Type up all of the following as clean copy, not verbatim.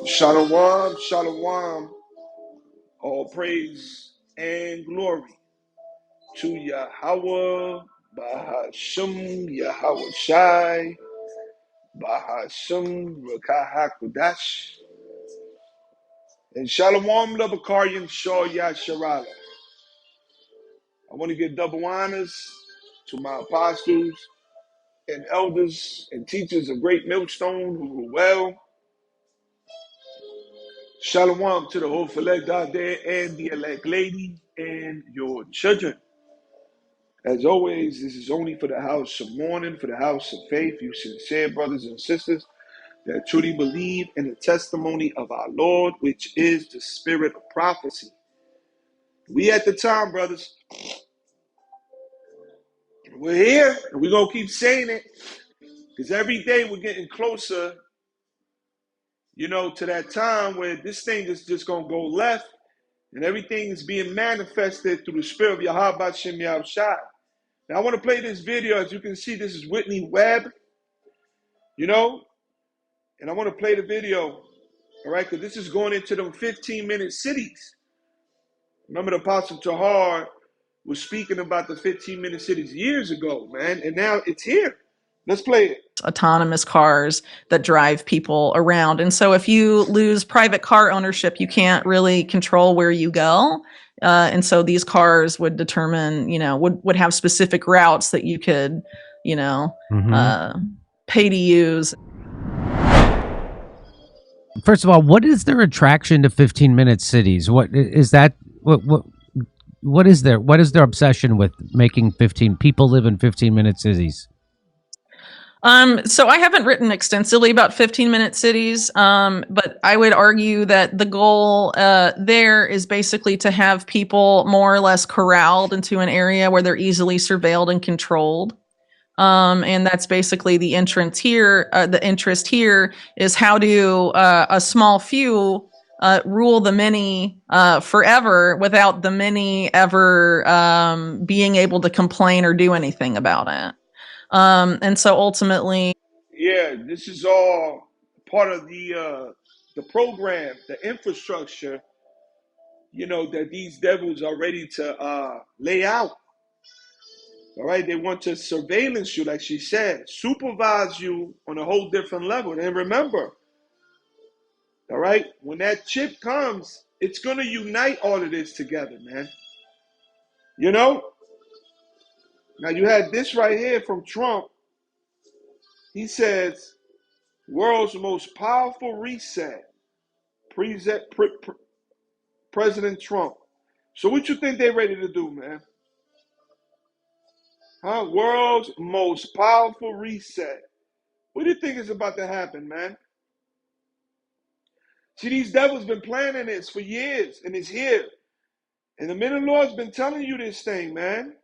Shalom, shalom, all praise and glory to Yahweh, Bahasham, Yahweh Shai, Bahasham, Rakahakudash, and shalom, the Bakarian Shor Yasharala. I want to give double honors to my apostles and elders and teachers of Great Millstone who rule well. Shalom to the whole elect out there and the elect lady and your children. As always, this is only for the house of mourning, for the house of faith, you sincere brothers and sisters that truly believe in the testimony of our Lord, which is the spirit of prophecy. We at the time, brothers, we're here and we're going to keep saying it because every day we're getting closer, to that time where this thing is just going to go left and everything is being manifested through the spirit of Yahweh Bashem Yahushai. Now, I want to play this video. As you can see, this is Whitney Webb, and I want to play the video, all right, because this is going into them 15-minute cities. Remember the Apostle Tahar was speaking about the 15-minute cities years ago, man, and now it's here. Let's play it. Autonomous cars that drive people around. And so if you lose private car ownership, you can't really control where you go. And so these cars would determine, would have specific routes that you could, pay to use. First of all, what is their attraction to 15-minute cities? What is that? What is their obsession with making people live in 15-minute cities? So I haven't written extensively about 15-minute cities, but I would argue that the goal there is basically to have people more or less corralled into an area where they're easily surveilled and controlled. And that's basically the interest here. The interest here is how do a small few rule the many forever without the many ever being able to complain or do anything about it. And so ultimately, yeah, this is all part of the program, the infrastructure, that these devils are ready to lay out. All right, they want to surveillance you, like she said, supervise you on a whole different level. And remember, all right, when that chip comes, it's going to unite all of this together, man. Now you had this right here from Trump. He says, world's most powerful reset, President Trump. So what you think they're ready to do, man? World's most powerful reset. What do you think is about to happen, man? See, these devils been planning this for years, and it's here. And the men of the Lord's been telling you this thing, man.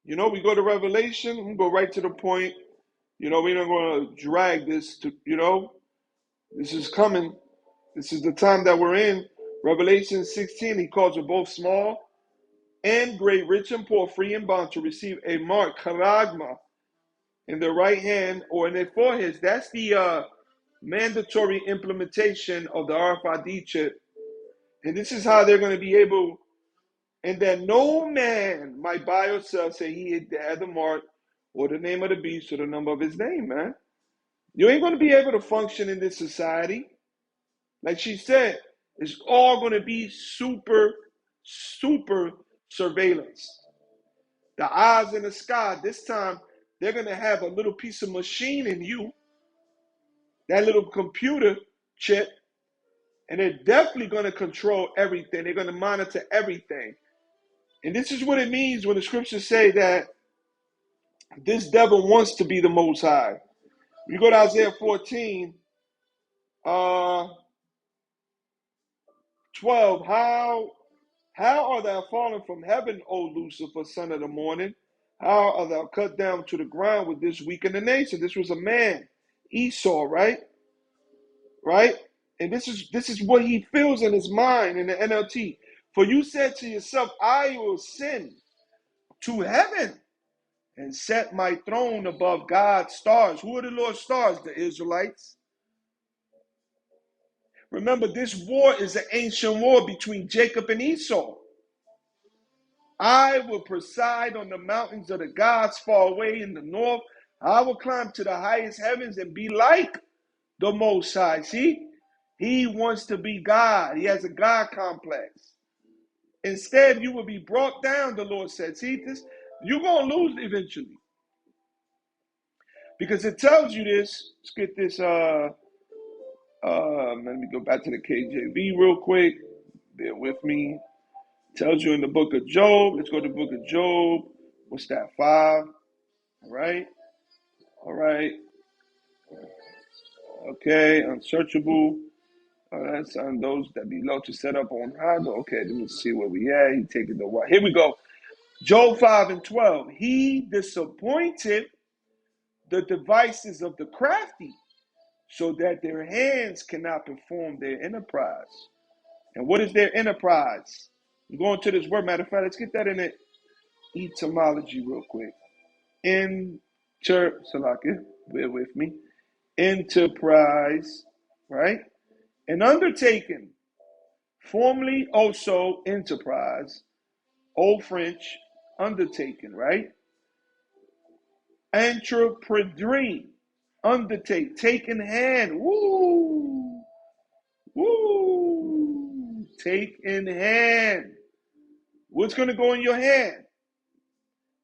We go to Revelation, we go right to the point. We're not going to drag this to, this is coming. This is the time that we're in. Revelation 16, he calls it both small and great, rich and poor, free and bond, to receive a mark, charagma, in their right hand or in their foreheads. That's the mandatory implementation of the RFID chip. And this is how they're going to be able, and that no man might buy or sell, say he had the mark or the name of the beast or the number of his name, man. You ain't going to be able to function in this society. Like she said, it's all going to be super, super surveillance. The eyes in the sky, this time, they're going to have a little piece of machine in you, that little computer chip, and they're definitely going to control everything. They're going to monitor everything. And this is what it means when the scriptures say that this devil wants to be the Most High. You go to Isaiah 14, 12. How art thou fallen from heaven, O Lucifer, son of the morning? How art thou cut down to the ground with this weakening nation? This was a man, Esau, right? Right? And this is what he feels in his mind in the NLT. For you said to yourself, I will ascend to heaven and set my throne above God's stars. Who are the Lord's stars? The Israelites. Remember, this war is an ancient war between Jacob and Esau. I will preside on the mountains of the gods far away in the north. I will climb to the highest heavens and be like the Most High. See, he wants to be God. He has a God complex. Instead, you will be brought down, the Lord said. See, this, you're going to lose eventually. Because it tells you this. Let's get this. Let me go back to the KJV real quick. Bear with me. It tells you in the book of Job. Let's go to the book of Job. What's that? 5. All right. All right. Okay. Unsearchable. That's on those that be low to set up on high. Okay, let me see where we at. He taking the what? Here we go. Job 5:12. He disappointed the devices of the crafty, so that their hands cannot perform their enterprise. And what is their enterprise? I'm going to this word. Matter of fact, let's get that in the etymology real quick. Salaka, bear with me. Enterprise, right? An undertaking, formerly also enterprise, Old French, undertaking, right? Entrepreneur, undertake, take in hand. Woo! Woo! Take in hand. What's going to go in your hand?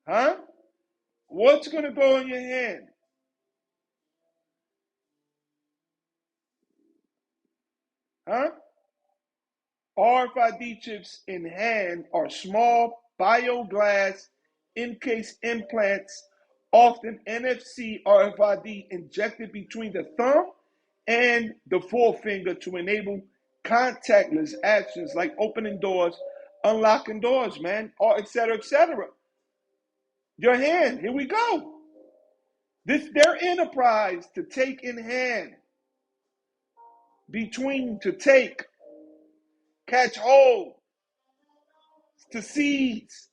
Huh? What's going to go in your hand? Huh? RFID chips in hand are small bioglass encased implants, often NFC RFID, injected between the thumb and the forefinger to enable contactless actions like opening doors, unlocking doors, man, or etc., etc. Your hand, here we go. This their enterprise to take in hand, between, to take, catch hold, to seize.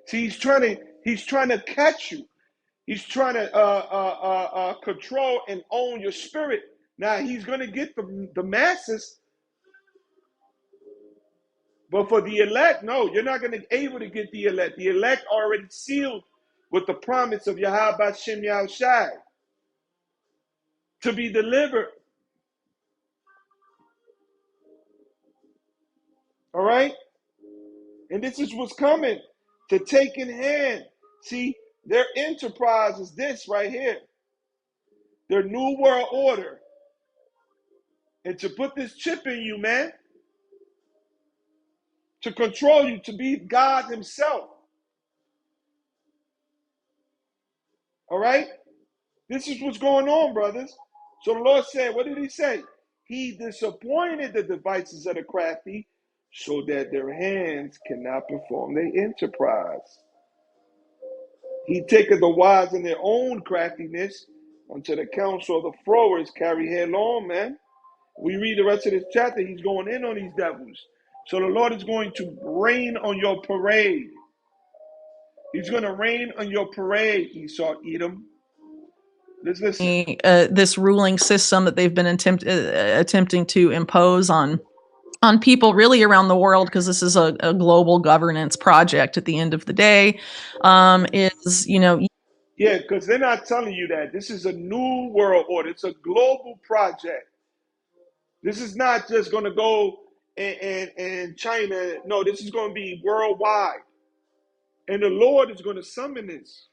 See, he's trying to catch you. He's trying to control and own your spirit. Now he's gonna get the masses, but for the elect, no, you're not gonna be able to get the elect. The elect are already sealed with the promise of Yahweh Bashem Yahushai to be delivered. All right, and this is what's coming, to take in hand. See, their enterprise is this right here, their new world order, and to put this chip in you, man, to control you, to be God himself. All right? This is what's going on, brothers. So the Lord said, what did he say? He disappointed the devices of the crafty, so that their hands cannot perform their enterprise. He taketh the wise in their own craftiness, unto the counsel of the frowers carry headlong, man. We read the rest of this chapter, he's going in on these devils. So the Lord is going to rain on your parade. He's going to rain on your parade, Esau, Edom. Let's listen. This ruling system that they've been attempting to impose on people really around the world, because this is a global governance project at the end of the day, is, Yeah, because they're not telling you that. This is a new world order. It's a global project. This is not just going to go in China. No, this is going to be worldwide. And the Lord is going to summon this.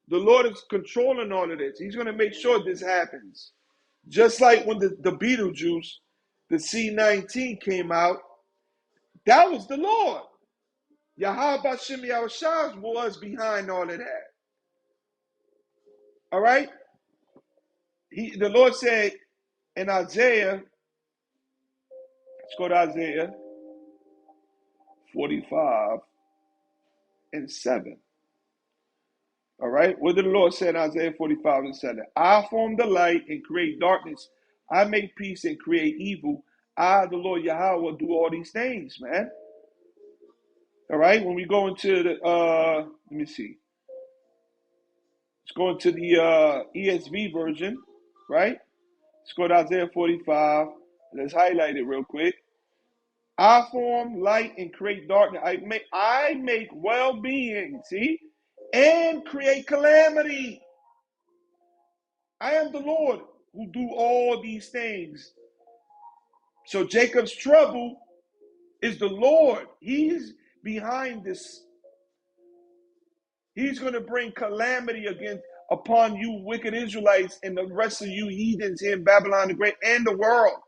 The Lord is controlling all of this. He's going to make sure this happens. Just like when the Beetlejuice, the C-19 came out, that was the Lord. Yahweh Bashem Yahushua was behind all of that. All right? The Lord said in Isaiah, let's go to Isaiah 45:7. All right? What did the Lord say in Isaiah 45:7? I form the light and create darkness. I make peace and create evil. I, the Lord Yahweh, will do all these things, man. All right? When we go into the, let me see. Let's go into the ESV version, right? Let's go to Isaiah 45. Let's highlight it real quick. I form light and create darkness. I make well-being, see, and create calamity. I am the Lord who do all these things. So Jacob's trouble is the Lord. He's behind this. He's going to bring calamity upon you wicked Israelites and the rest of you heathens here in Babylon the Great and the world.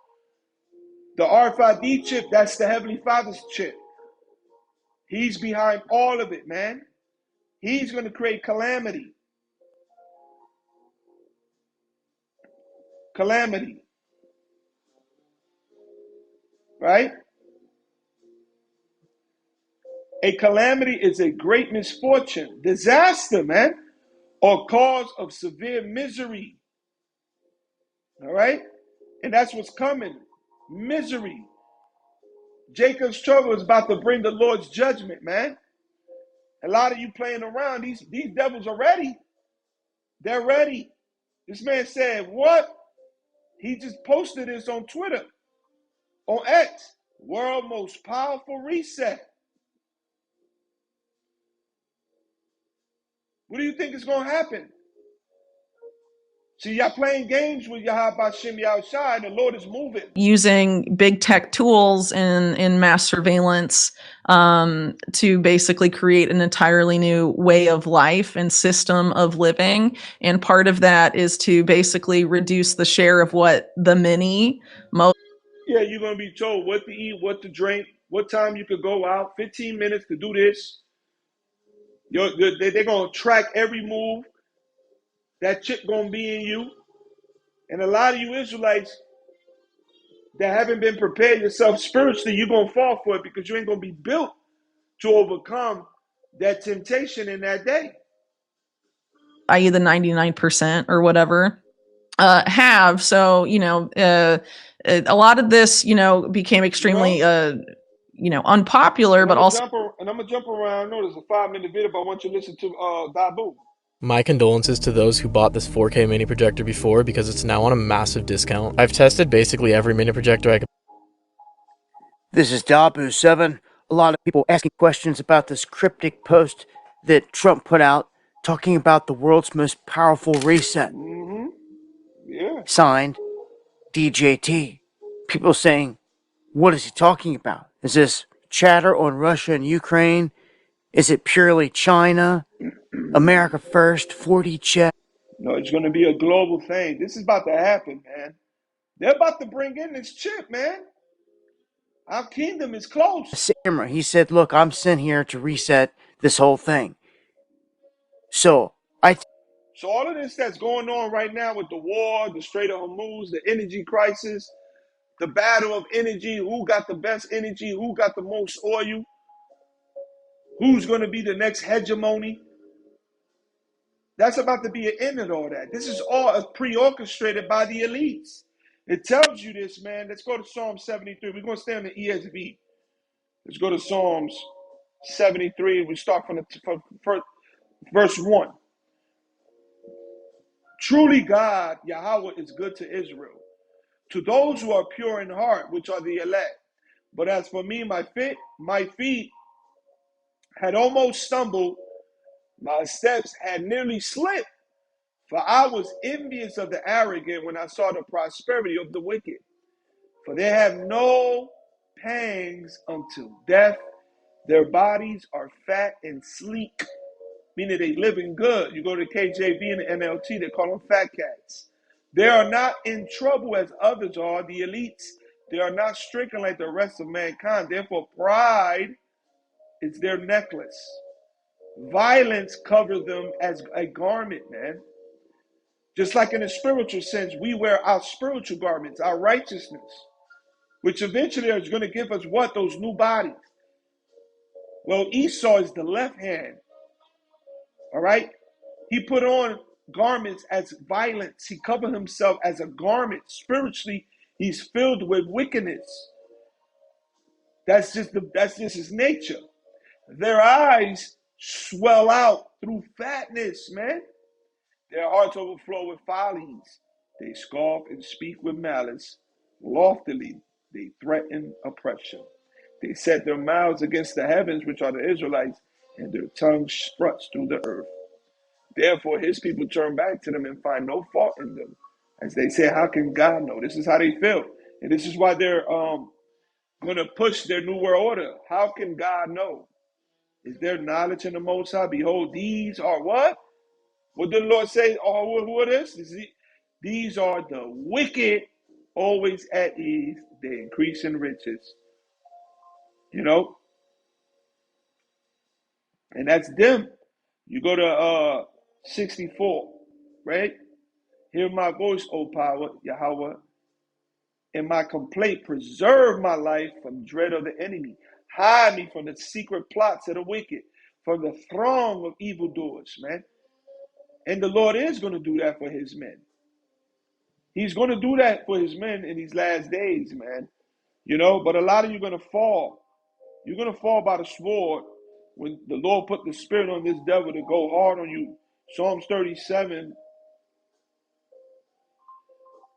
The RFID chip, that's the Heavenly Father's chip. He's behind all of it, man. He's going to create calamity. Calamity. Right? A calamity is a great misfortune, disaster, man, or cause of severe misery. All right? And that's what's coming. Misery. Jacob's trouble is about to bring the Lord's judgment, man. A lot of you playing around, these devils are ready. They're ready. This man said, what? He just posted this on Twitter, on X. World most powerful reset. What do you think is going to happen? See, y'all playing games with Yahweh Shem outside. The Lord is moving. Using big tech tools in mass surveillance to basically create an entirely new way of life and system of living. And part of that is to basically reduce the share of what the many most. Yeah, you're going to be told what to eat, what to drink, what time you could go out, 15 minutes to do this. They're going to track every move. That chip going to be in you. And a lot of you Israelites that haven't been prepared yourself spiritually, you're going to fall for it because you ain't going to be built to overcome that temptation in that day. I.e. the 99% or whatever, have. So, a lot of this, became extremely, unpopular, but also. And I'm going to jump around. I know there's a 5-minute video, but I want you to listen to Dabu. My condolences to those who bought this 4K mini projector before because it's now on a massive discount. I've tested basically every mini projector I could. This is Dabu7. A lot of people asking questions about this cryptic post that Trump put out talking about the world's most powerful reset. Mm-hmm. Yeah. Signed, DJT. People saying, what is he talking about? Is this chatter on Russia and Ukraine? Is it purely China? America first, 40 check? No, it's going to be a global thing. This is about to happen, man. They're about to bring in this chip, man. Our kingdom is close. He said, look, I'm sent here to reset this whole thing. So all of this that's going on right now with the war, the Strait of Hormuz, the energy crisis, the battle of energy, who got the best energy, who got the most oil, who's going to be the next hegemony, that's about to be an end of all that. This is all pre-orchestrated by the elites. It tells you this, man. Let's go to Psalm 73. We're going to stay on the ESV. Let's go to Psalms 73. We start from verse 1. Truly God, Yahweh, is good to Israel, to those who are pure in heart, which are the elect. But as for me, my feet had almost stumbled, my steps had nearly slipped, for I was envious of the arrogant when I saw the prosperity of the wicked. For they have no pangs unto death. Their bodies are fat and sleek, meaning they living good. You go to KJV and the NLT, they call them fat cats. They are not in trouble as others are, the elites. They are not stricken like the rest of mankind. Therefore, pride is their necklace. Violence covers them as a garment, man. Just like in a spiritual sense, we wear our spiritual garments, our righteousness, which eventually is going to give us what? Those new bodies. Well, Esau is the left hand. All right? He put on garments as violence. He covered himself as a garment. Spiritually, he's filled with wickedness. That's just his nature. Their eyes swell out through fatness, man. Their hearts overflow with follies. They scoff and speak with malice. Loftily they threaten oppression. They set their mouths against the heavens, which are the Israelites, and their tongue struts through the earth. Therefore, his people turn back to them and find no fault in them. As they say, how can God know? This is how they feel. And this is why they're going to push their new world order. How can God know? Is there knowledge in the Most High? Behold, these are what? What did the Lord say? Oh, who are this? These are the wicked, always at ease. They increase in riches. You know, and that's them. You go to 64, right? Hear my voice, O power, Yahweh, in my complaint. Preserve my life from dread of the enemy. Hide me from the secret plots of the wicked, from the throng of evildoers, man. And the Lord is going to do that for his men. He's going to do that for his men in these last days, man. You know, but a lot of you are going to fall. You're going to fall by the sword when the Lord put the spirit on this devil to go hard on you. Psalms 37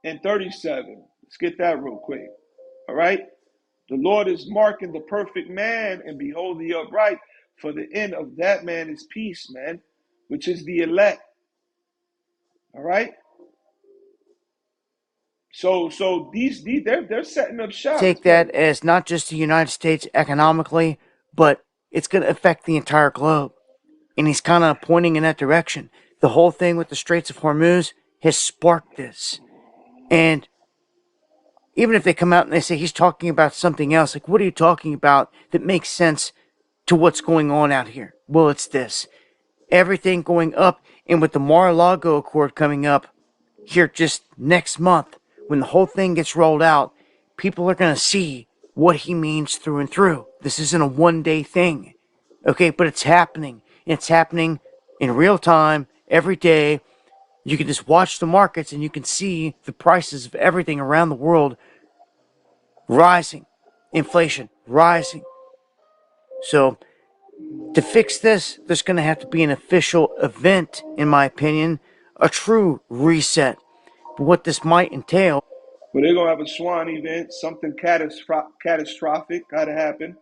and 37. Let's get that real quick. All right? The Lord is marking the perfect man, and behold the upright, for the end of that man is peace, man, which is the elect. All right? So they're setting up shop. Take that as not just the United States economically, but it's going to affect the entire globe. And he's kind of pointing in that direction. The whole thing with the Straits of Hormuz has sparked this. And even if they come out and they say he's talking about something else, like, what are you talking about that makes sense to what's going on out here? Well, it's this. Everything going up, and with the Mar-a-Lago Accord coming up here just next month, when the whole thing gets rolled out, people are going to see what he means through and through. This isn't a one-day thing, okay? But it's happening. It's happening in real time, every day. You can just watch the markets and you can see the prices of everything around the world rising. Inflation rising. So to fix this, there's going to have to be an official event, in my opinion, a true reset. But what this might entail. But they're going to have a swan event, something catastrophic got to happen.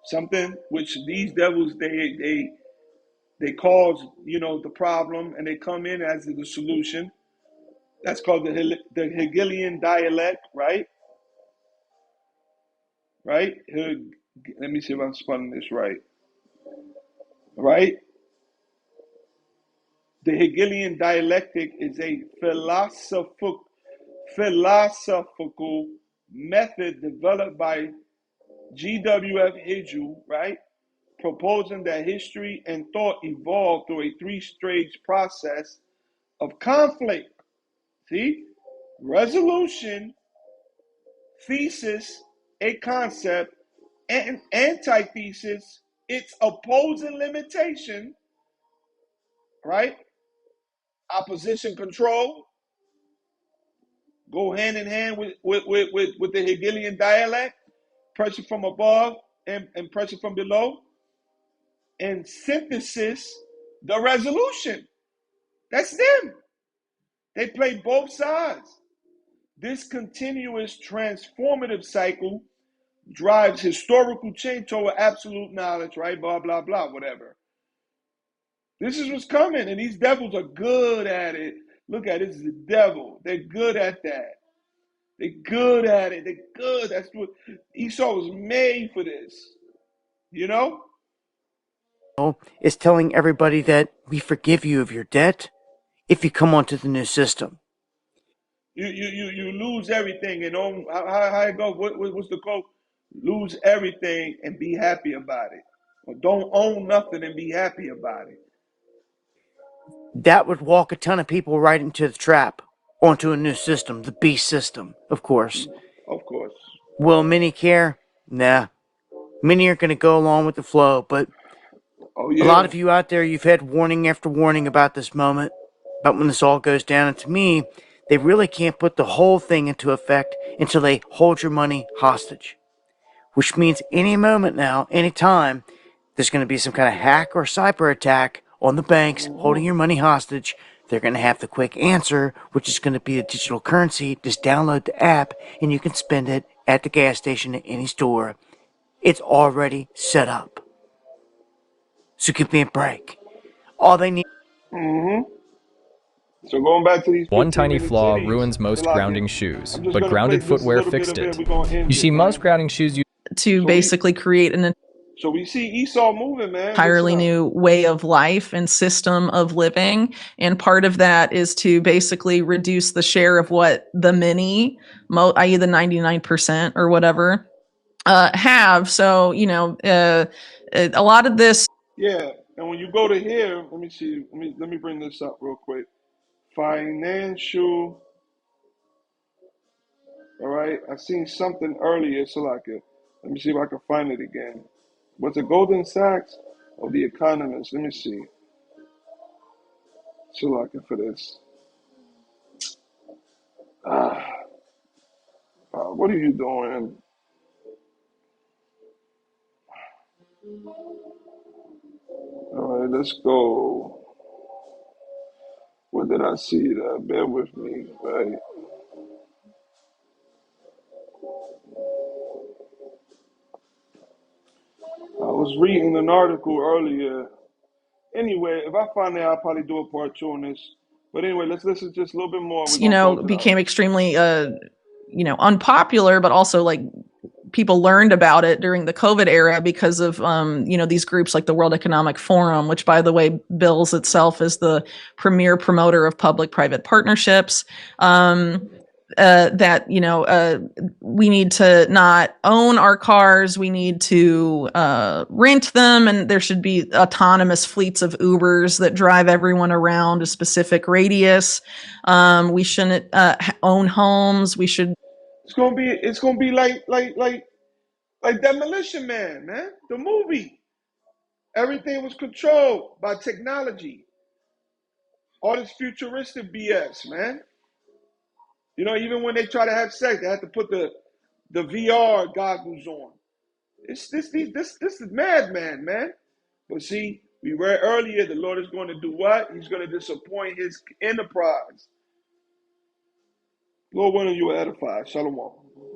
Something which these devils, they cause, you know, the problem, and they come in as the solution. That's called the Hegelian dialect, right? Right? Let me see if I'm spelling this right. Right? The Hegelian dialectic is a philosophical method developed by G.W.F. Hegel, right? Proposing that history and thought evolve through a three-stage process of conflict. See? Resolution, thesis, a concept, and antithesis, its opposing limitation, right? Opposition control go hand in hand with the Hegelian dialect, pressure from above and pressure from below, and synthesis, the resolution. That's them. They play both sides. This continuous transformative cycle drives historical change toward absolute knowledge, right? Blah, blah, blah, whatever. This is what's coming, and these devils are good at it. Look at it, this is the devil. They're good at that. They're good at it. They're good. That's what Esau was made for this. You know? Is telling everybody that we forgive you of your debt if you come onto the new system. You lose everything and own. How it go? What's the quote? Lose everything and be happy about it. Or don't own nothing and be happy about it. That would walk a ton of people right into the trap, onto a new system, the beast system, of course. Of course. Will many care? Nah. Many are going to go along with the flow, but a lot of you out there, you've had warning after warning about this moment, about when this all goes down. And to me, they really can't put the whole thing into effect until they hold your money hostage. Which means any moment now, any time, there's going to be some kind of hack or cyber attack on the banks holding your money hostage. they're going to have the quick answer, which is going to be a digital currency. Just download the app and you can spend it at the gas station at any store. It's already set up. So give me a break. All they need. Mm-hmm. So going back to these One 15 tiny minute flaw cities, ruins most Salakia, grounding shoes, I'm just but gonna play grounded just a footwear little bit fixed of it. it. We're gonna end You it, see, most man. grounding shoes to So we basically create an so we see Esau moving, man. Listen entirely up. new way of life and system of living. And part of that is to basically reduce the share of what the many, i.e., the 99% or whatever, have. So, a lot of this. Yeah. And when you go to here, let me see. Let me bring this up real quick. Financial. All right. I seen something earlier, Salakia. Let me see if I can find it again. Was it Golden Sachs or The Economist? Let me see. Salakia for this. Ah, what are you doing? All right, let's go. What did I see there? Bear with me. Right. I was reading an article earlier. Anyway, if I find it, I'll probably do a part two on this. But anyway, let's listen just a little bit more. We're gonna close it out. Became extremely unpopular, but also like people learned about it during the COVID era because of these groups like the World Economic Forum, which, by the way, bills itself as the premier promoter of public-private partnerships. That we need to not own our cars, we need to rent them, and there should be autonomous fleets of Ubers that drive everyone around a specific radius. We shouldn't own homes. We should. It's gonna be like Demolition Man, man. The movie. Everything was controlled by technology. All this futuristic BS, man. You know, even when they try to have sex, they have to put the VR goggles on. It's this is madman, man. But see, we read earlier, the Lord is going to do what? He's going to disappoint his enterprise. Lord willing, you will edify. Shalom.